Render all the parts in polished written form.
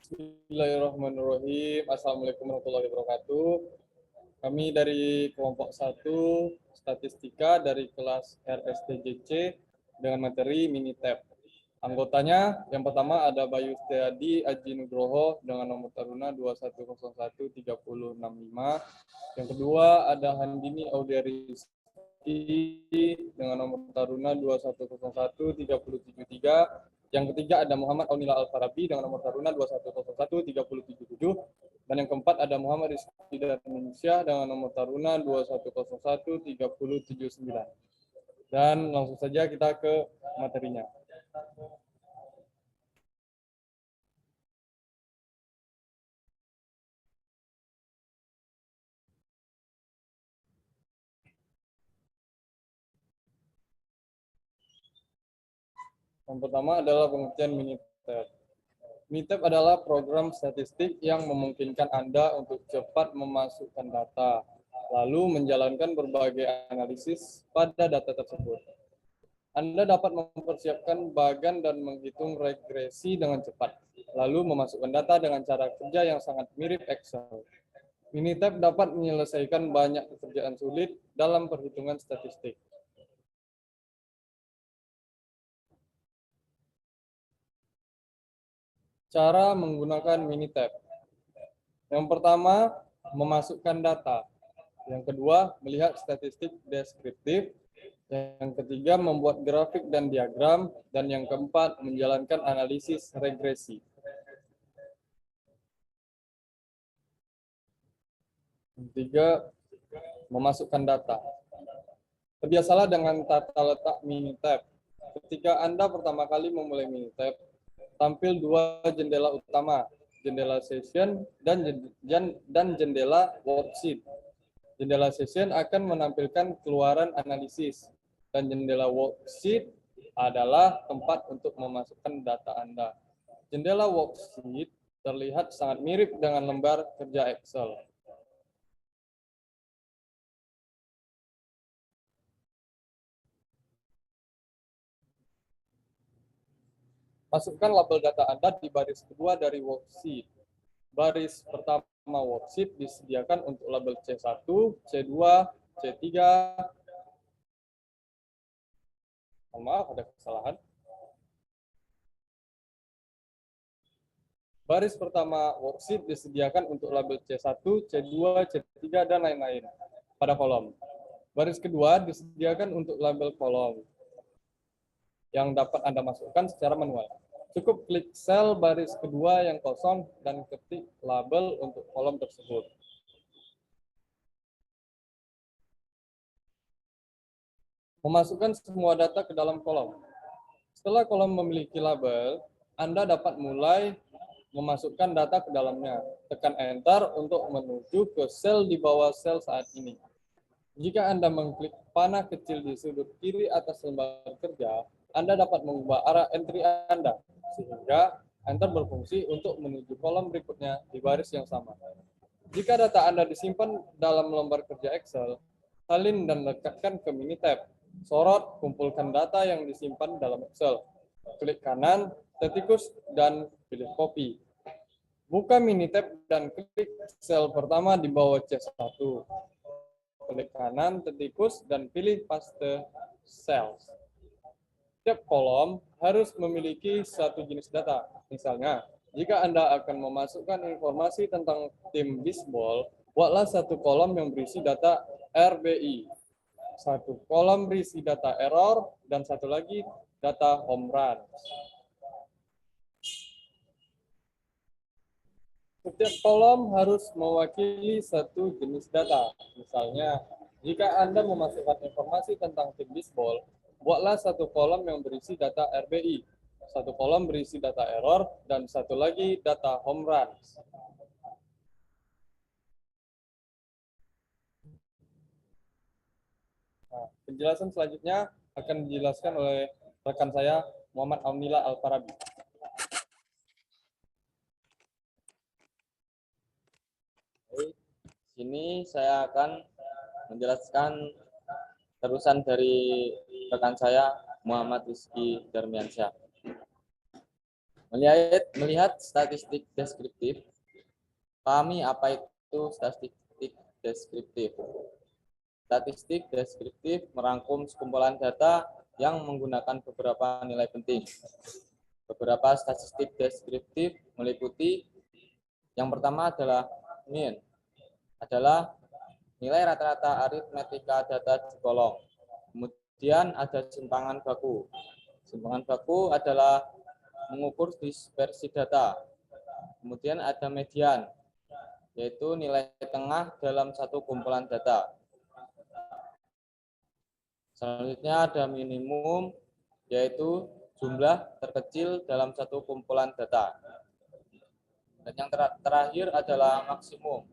Bismillahirrahmanirrahim. Assalamualaikum warahmatullahi wabarakatuh. Kami dari kelompok 1 Statistika dari kelas RSTJC dengan materi Minitab. Anggotanya yang pertama ada Bayu Setiadi Aji Nugroho dengan nomor taruna 21013065. Yang kedua ada Handini Audiaristi dengan nomor taruna 21013073. Yang ketiga ada Muhammad Aunila Al-Farabi dengan nomor taruna 21013077. Dan yang keempat ada Muhammad Rizky Darmansyah dengan nomor taruna 21013079. Dan langsung saja kita ke materinya. Yang pertama adalah pengertian Minitab. Minitab adalah program statistik yang memungkinkan Anda untuk cepat memasukkan data, lalu menjalankan berbagai analisis pada data tersebut. Anda dapat mempersiapkan bagan dan menghitung regresi dengan cepat, lalu memasukkan data dengan cara kerja yang sangat mirip Excel. Minitab dapat menyelesaikan banyak pekerjaan sulit dalam perhitungan statistik. Cara menggunakan Minitab. Yang pertama, memasukkan data. Yang kedua, melihat statistik deskriptif. Yang ketiga, membuat grafik dan diagram. Dan yang keempat, menjalankan analisis regresi. Yang ketiga, memasukkan data. Terbiasalah dengan tata letak Minitab. Ketika Anda pertama kali memulai Minitab, tampil dua jendela utama, jendela session dan jendela worksheet. Jendela session akan menampilkan keluaran analisis, dan jendela worksheet adalah tempat untuk memasukkan data Anda. Jendela worksheet terlihat sangat mirip dengan lembar kerja Excel. Masukkan label data Anda di baris kedua dari worksheet. Baris pertama worksheet disediakan untuk label C1, C2, C3. Maaf, ada kesalahan. Baris pertama worksheet disediakan untuk label C1, C2, C3, dan lain-lain pada kolom. Baris kedua disediakan untuk label kolom yang dapat Anda masukkan secara manual. Cukup klik sel baris kedua yang kosong dan ketik label untuk kolom tersebut. Memasukkan semua data ke dalam kolom. Setelah kolom memiliki label, Anda dapat mulai memasukkan data ke dalamnya. Tekan Enter untuk menuju ke sel di bawah sel saat ini. Jika Anda mengklik panah kecil di sudut kiri atas lembar kerja, Anda dapat mengubah arah entry Anda, sehingga Enter berfungsi untuk menuju kolom berikutnya di baris yang sama. Jika data Anda disimpan dalam lembar kerja Excel, salin dan lekatkan ke Minitab. Sorot, kumpulkan data yang disimpan dalam Excel. Klik kanan, tikus, dan pilih copy. Buka Minitab dan klik sel pertama di bawah C1. Klik kanan, tikus, dan pilih paste cells. Setiap kolom harus memiliki satu jenis data. Misalnya, jika Anda akan memasukkan informasi tentang tim bisbol, buatlah satu kolom yang berisi data RBI, satu kolom berisi data error, dan satu lagi data home run. Setiap kolom harus mewakili satu jenis data. Misalnya, jika Anda memasukkan informasi tentang tim bisbol, buatlah satu kolom yang berisi data RBI, satu kolom berisi data error, dan satu lagi data home runs. Nah, penjelasan selanjutnya akan dijelaskan oleh rekan saya, Muhammad Aunila Al-Farabi. Sini saya akan menjelaskan terusan dari rekan saya Muhammad Rizky Darmansyah. Melihat statistik deskriptif, pahami apa itu statistik deskriptif. Statistik deskriptif merangkum sekumpulan data yang menggunakan beberapa nilai penting. Beberapa statistik deskriptif meliputi yang pertama adalah mean, adalah nilai rata-rata aritmetika data di kolom. Kemudian ada simpangan baku. Simpangan baku adalah mengukur dispersi data. Kemudian ada median, yaitu nilai tengah dalam satu kumpulan data. Selanjutnya ada minimum, yaitu jumlah terkecil dalam satu kumpulan data. Dan yang terakhir adalah maksimum,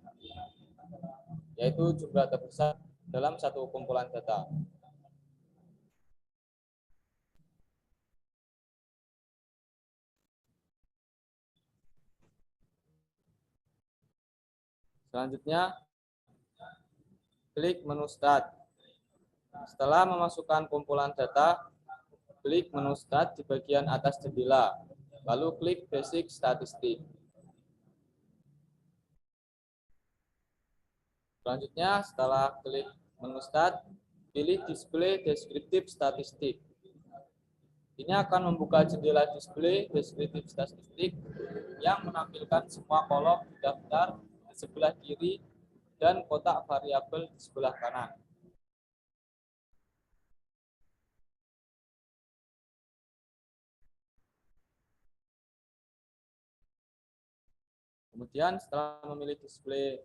yaitu jumlah terbesar dalam satu kumpulan data. Selanjutnya, klik menu Start. Setelah memasukkan kumpulan data, klik menu Start di bagian atas jendela, lalu klik Basic Statistik. Selanjutnya, setelah klik menu Start, pilih Display Descriptive Statistik. Ini akan membuka jendela display deskriptif statistik yang menampilkan semua kolom daftar di sebelah kiri dan kotak variabel di sebelah kanan. Kemudian setelah memilih display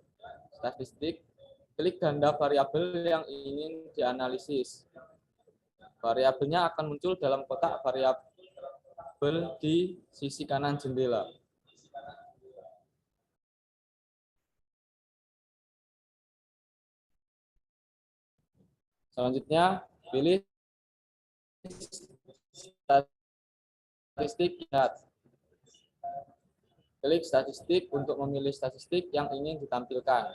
statistik, klik ganda variabel yang ingin dianalisis. Variabelnya akan muncul dalam kotak variabel di sisi kanan jendela. Selanjutnya, pilih statistik lihat. Klik statistik untuk memilih statistik yang ingin ditampilkan.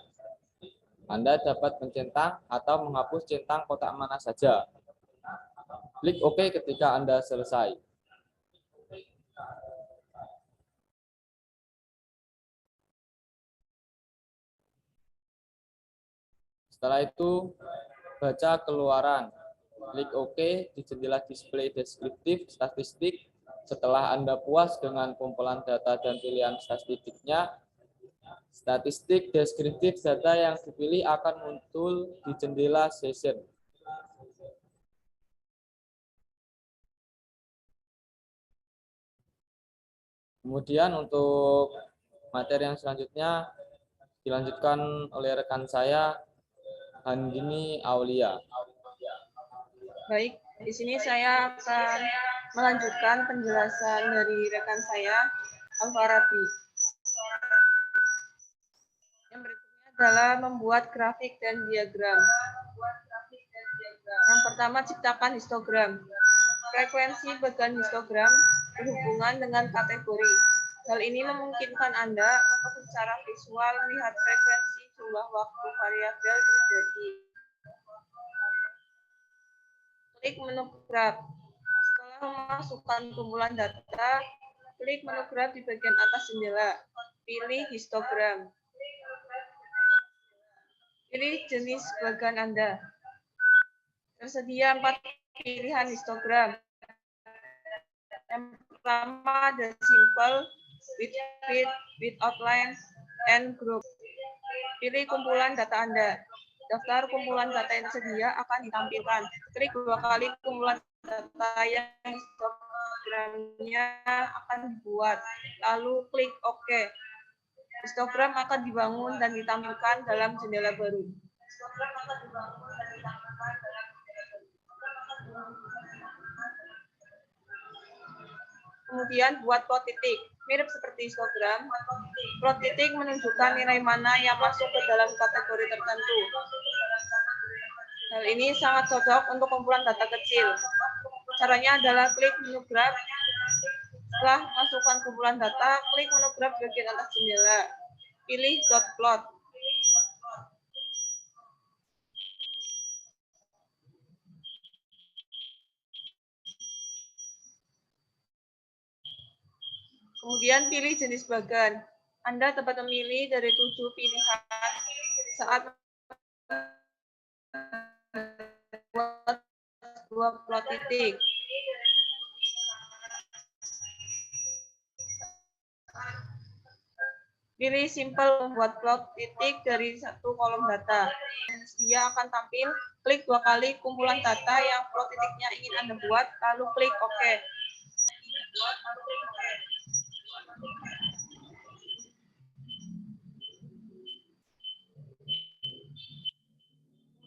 Anda dapat mencentang atau menghapus centang kotak mana saja. Klik OK ketika Anda selesai. Setelah itu, baca keluaran. Klik OK di jendela display deskriptif statistik. Setelah Anda puas dengan kumpulan data dan pilihan statistiknya, statistik deskriptif data yang dipilih akan muncul di jendela session. Kemudian untuk materi yang selanjutnya dilanjutkan oleh rekan saya, Handini Aulia. Baik, di sini saya akan melanjutkan penjelasan dari rekan saya, Al-Farabi. Yang berikutnya adalah membuat grafik dan diagram. Yang pertama, ciptakan histogram. Frekuensi bagian histogram berhubungan dengan kategori. Hal ini memungkinkan Anda untuk secara visual melihat frekuensi jumlah waktu variabel terjadi. Klik menu graf. Setelah memasukkan kumpulan data, klik menu graf di bagian atas jendela. Pilih histogram. Pilih jenis bagan Anda. Tersedia 4 pilihan histogram. Yang pertama ada simple, with fit, with outline, and group. Pilih kumpulan data Anda. Daftar kumpulan data yang tersedia akan ditampilkan. Klik 2 kali kumpulan data yang histogramnya akan dibuat. Lalu klik OK. Histogram akan dibangun dan ditampilkan dalam jendela baru. Kemudian buat plot titik. Mirip seperti histogram, plot titik menunjukkan nilai mana yang masuk ke dalam kategori tertentu. Hal ini sangat cocok untuk kumpulan data kecil. Caranya adalah klik menu graf. Setelah masukkan kumpulan data, klik menu graf bagian atas jendela. Pilih dot plot. Kemudian pilih jenis bagan. Anda dapat memilih dari 7 pilihan saat membuat sebuah plot titik. Pilih simple membuat plot titik dari satu kolom data. Dia akan tampil. Klik 2 kali kumpulan data yang plot titiknya ingin Anda buat, lalu klik OK.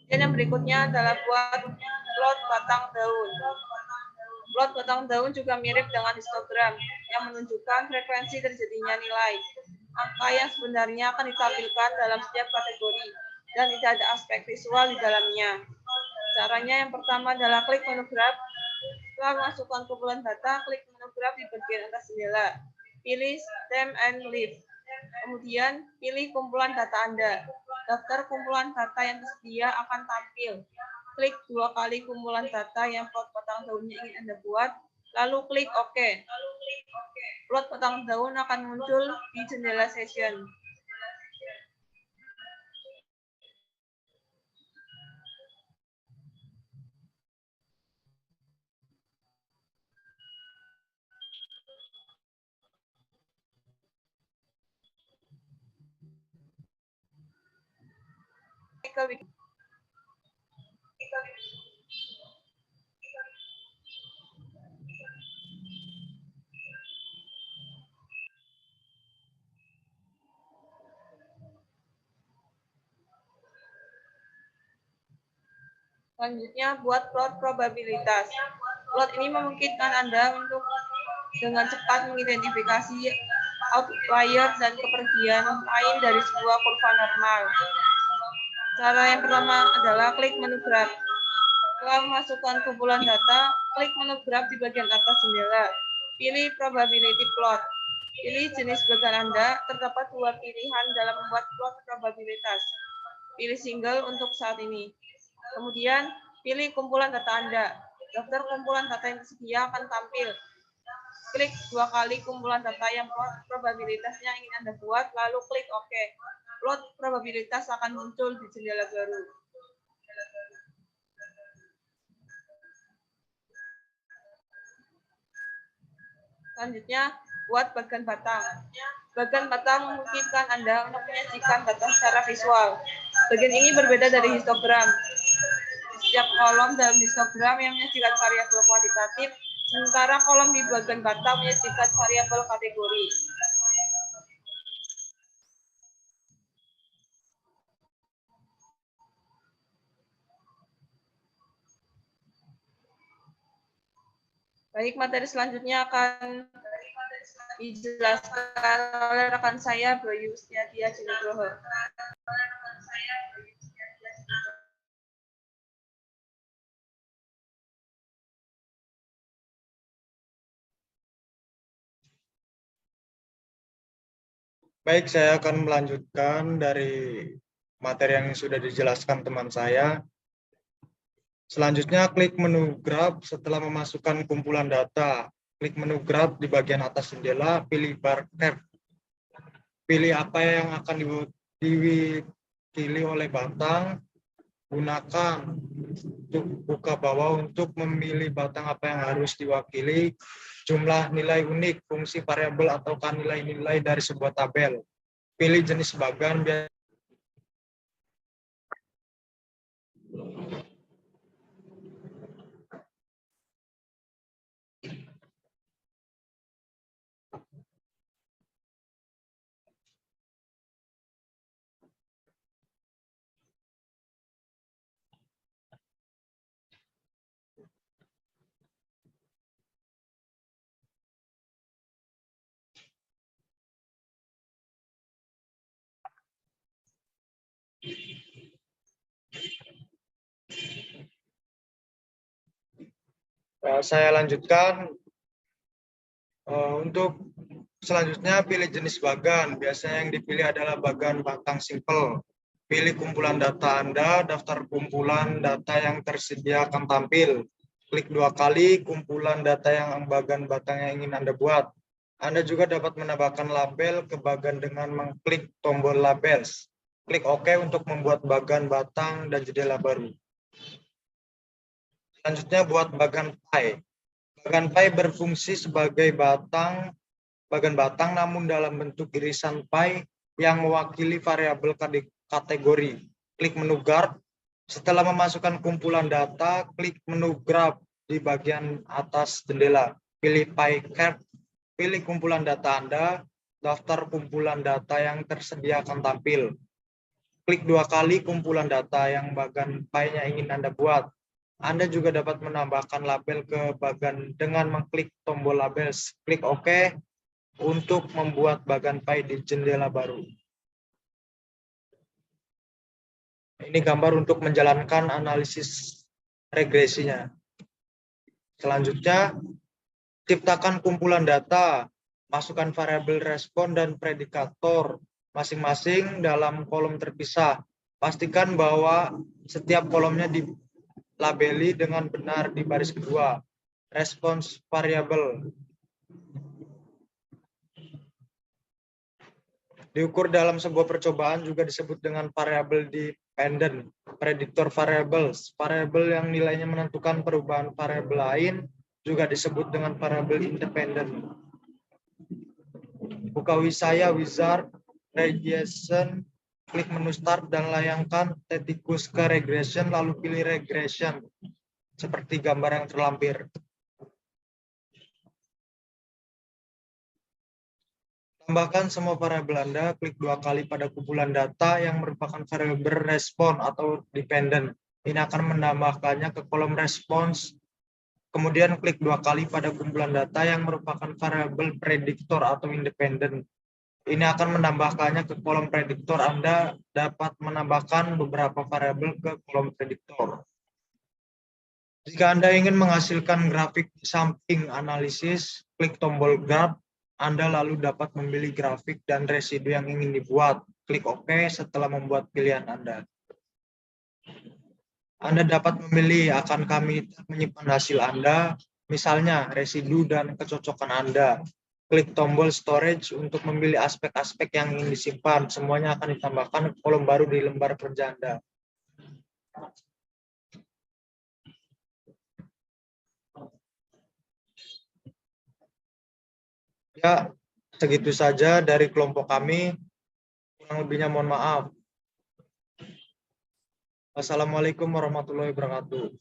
Dan yang berikutnya adalah buat plot batang daun. Plot batang daun juga mirip dengan histogram yang menunjukkan frekuensi terjadinya nilai. Angka yang sebenarnya akan ditampilkan dalam setiap kategori dan tidak ada aspek visual di dalamnya. Caranya yang pertama adalah klik menu graph. Setelah masukkan kumpulan data, klik menu graph di bagian atas jendela. Pilih stem and leaf. Kemudian pilih kumpulan data Anda. Daftar kumpulan data yang tersedia akan tampil. Klik 2 kali kumpulan data yang plot batang daunnya ingin Anda buat, lalu klik OK. Plot batang daun akan muncul di jendela session. Selanjutnya, buat plot probabilitas. Plot ini memungkinkan Anda untuk dengan cepat mengidentifikasi outlier dan kepergian lain dari sebuah kurva normal. Cara yang pertama adalah klik menu graph. Setelah memasukkan kumpulan data, klik menu graph di bagian atas jendela. Pilih probability plot. Pilih jenis bagan Anda. Terdapat 2 pilihan dalam membuat plot probabilitas. Pilih single untuk saat ini. Kemudian, pilih kumpulan data Anda. Daftar kumpulan data yang tersedia akan tampil. Klik 2 kali kumpulan data yang plot probabilitasnya ingin Anda buat, lalu klik OK. Plot probabilitas akan muncul di jendela baru. Selanjutnya, buat bagan batang. Bagan batang memungkinkan Anda untuk menyajikan data secara visual. Bagian ini berbeda dari histogram. Setiap kolom dalam histogram yang menyajikan variabel kuantitatif, sementara kolom di bagan batang menyajikan variabel kategori. Baik, materi selanjutnya akan dijelaskan oleh rekan saya, Bayu Setiadia Jinugroho. Baik, saya akan melanjutkan dari materi yang sudah dijelaskan teman saya. Selanjutnya, klik menu graph setelah memasukkan kumpulan data. Klik menu graph di bagian atas jendela, pilih bar tab. Pilih apa yang akan diwakili oleh batang. Gunakan untuk buka bawah untuk memilih batang apa yang harus diwakili, jumlah nilai unik, fungsi variabel ataukah nilai-nilai dari sebuah tabel. Pilih jenis bagan. Saya lanjutkan. Untuk selanjutnya pilih jenis bagan. Biasanya yang dipilih adalah bagan batang simple. Pilih kumpulan data Anda, daftar kumpulan data yang tersedia akan tampil. Klik 2 kali kumpulan data yang bagan batang yang ingin Anda buat. Anda juga dapat menambahkan label ke bagan dengan mengklik tombol labels. Klik OK untuk membuat bagan batang dan jendela baru. Selanjutnya buat bagan pie. Bagan pie berfungsi sebagai bagan batang namun dalam bentuk irisan pie yang mewakili variabel kategori. Klik menu guard. Setelah memasukkan kumpulan data, klik menu grab di bagian atas jendela. Pilih pie chart. Pilih kumpulan data Anda, daftar kumpulan data yang tersedia akan tampil. Klik 2 kali kumpulan data yang bagan pie-nya ingin Anda buat. Anda juga dapat menambahkan label ke bagan dengan mengklik tombol labels. Klik OK untuk membuat bagan pie di jendela baru. Ini gambar untuk menjalankan analisis regresinya. Selanjutnya, ciptakan kumpulan data, masukkan variabel respon dan predikator masing-masing dalam kolom terpisah. Pastikan bahwa setiap kolomnya dilabeli dengan benar di baris kedua. Respons variabel diukur dalam sebuah percobaan juga disebut dengan variabel dependent. Prediktor variables, variabel yang nilainya menentukan perubahan variabel lain juga disebut dengan variabel independent. Buka Wisaya Wizard Regression, klik menu Start dan layangkan tikus ke Regression, lalu pilih Regression seperti gambar yang terlampir. Tambahkan semua variabel Anda, klik 2 kali pada kumpulan data yang merupakan variabel respon atau dependent. Ini akan menambahkannya ke kolom respons. Kemudian klik 2 kali pada kumpulan data yang merupakan variabel prediktor atau independen. Ini akan menambahkannya ke kolom prediktor. Anda dapat menambahkan beberapa variabel ke kolom prediktor. Jika Anda ingin menghasilkan grafik samping analisis, klik tombol graph. Anda lalu dapat memilih grafik dan residu yang ingin dibuat. Klik OK setelah membuat pilihan Anda. Anda dapat memilih akan kami menyimpan hasil Anda, misalnya residu dan kecocokan Anda. Klik tombol storage untuk memilih aspek-aspek yang ingin disimpan. Semuanya akan ditambahkan ke kolom baru di lembar kerja Anda. Ya, segitu saja dari kelompok kami. Kurang lebihnya mohon maaf. Wassalamualaikum warahmatullahi wabarakatuh.